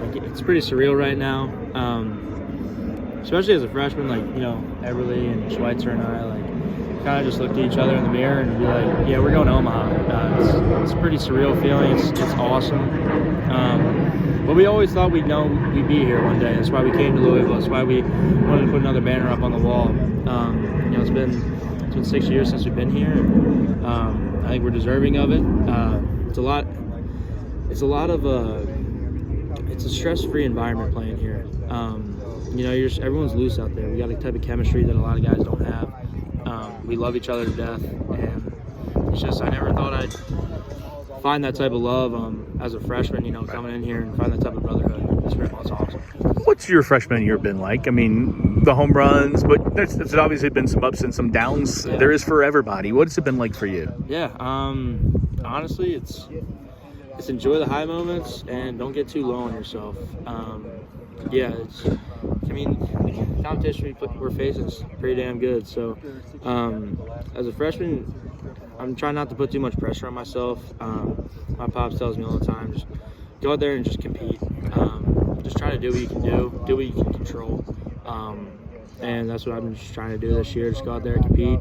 gosh, it's pretty surreal right now. Especially as a freshman, like, you know, Everly and Schweitzer and I, like, kind of just looked at each other in the mirror and be like, yeah, we're going to Omaha. It's a pretty surreal feeling. It's awesome. But we always thought we'd be here one day. That's why we came to Louisville. That's why we wanted to put another banner up on the wall. You know, it's been 6 years since we've been here. And, I think we're deserving of it. It's a stress-free environment playing here. You know, everyone's loose out there. We got a type of chemistry that a lot of guys don't have. We love each other to death, and it's just I never thought I'd find that type of love as a freshman. You know, coming in here and find that type of brotherhood. It's awesome. What's your freshman year been like? I mean, the home runs, but there's obviously been some ups and some downs. Yeah. There is for everybody. What's it been like for you? Yeah, honestly, it's enjoy the high moments and don't get too low on yourself. Yeah, the competition we're facing is pretty damn good. So, as a freshman, I'm trying not to put too much pressure on myself. My pops tells me all the time, just go out there and just compete. Just try to do what you can do what you can control. And that's what I'm just trying to do this year. Just go out there and compete,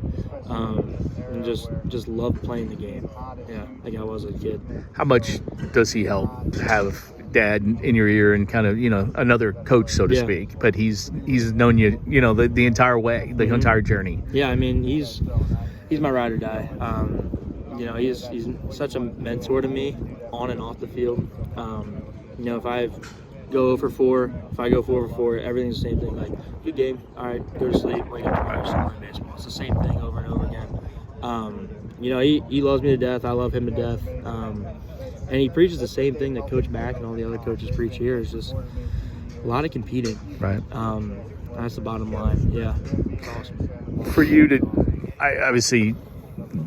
and just love playing the game. Yeah, like I was as a kid. How much does he help to have Dad in your ear and kind of, you know, another coach, so to speak? But he's known you, you know, the entire way, the entire journey. Yeah, I mean, he's my ride or die. You know, he's such a mentor to me on and off the field. You know, if I go 0 for 4, if I go 4 for 4, everything's the same thing. Like, good game, all right, go to sleep, wake up tomorrow, somewhere in baseball. It's the same thing over and over again. You know, he loves me to death. I love him to death. And he preaches the same thing that Coach Mack and all the other coaches preach here. It's just a lot of competing. Right. That's the bottom line. Yeah, it's awesome. For you obviously,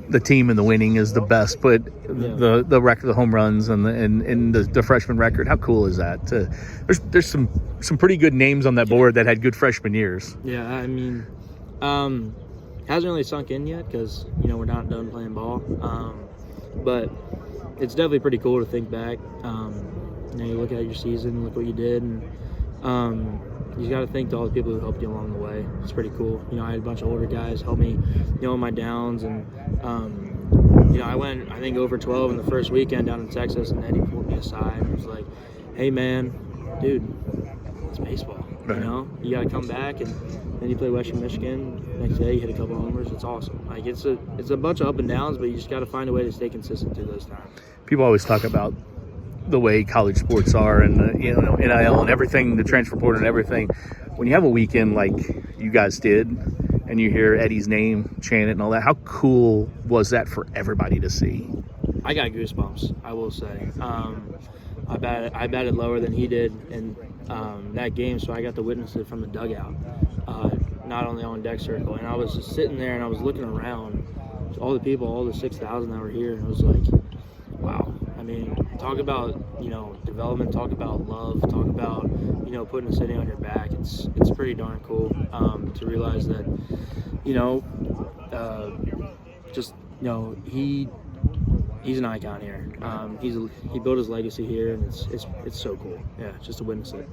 the team and the winning is the best, but the record, the home runs and the freshman record, how cool is that? There's some pretty good names on that board that had good freshman years. Yeah, I mean, hasn't really sunk in yet because, you know, we're not done playing ball. But it's definitely pretty cool to think back. You know, you look at your season, look what you did, and you got to thank all the people who helped you along the way. It's pretty cool. You know, I had a bunch of older guys help me, you know, on my downs, and you know, I went, I think, over 12 in the first weekend down in Texas, and Eddie pulled me aside and was like, "Hey, man, dude, it's baseball. Right. You know, you got to come back, and then you play Western Michigan. Next day, you hit a couple homers. It's awesome. Like, it's a bunch of up and downs, but you just got to find a way to stay consistent through those times." People always talk about the way college sports are, and you know, NIL and everything, the transfer portal and everything. When you have a weekend like you guys did, and you hear Eddie's name chanted and all that, how cool was that for everybody to see? I got goosebumps, I will say. I batted lower than he did in that game, so I got to witness it from the dugout, not on the on-deck circle. And I was just sitting there, and I was looking around, all the people, all the 6,000 that were here, and it was like, wow. I mean, talk about, you know, development, talk about love, talk about, you know, putting a city on your back. It's pretty darn cool to realize that, you know, just, you know, he's an icon here. He built his legacy here, and it's so cool. Yeah, just to witness it.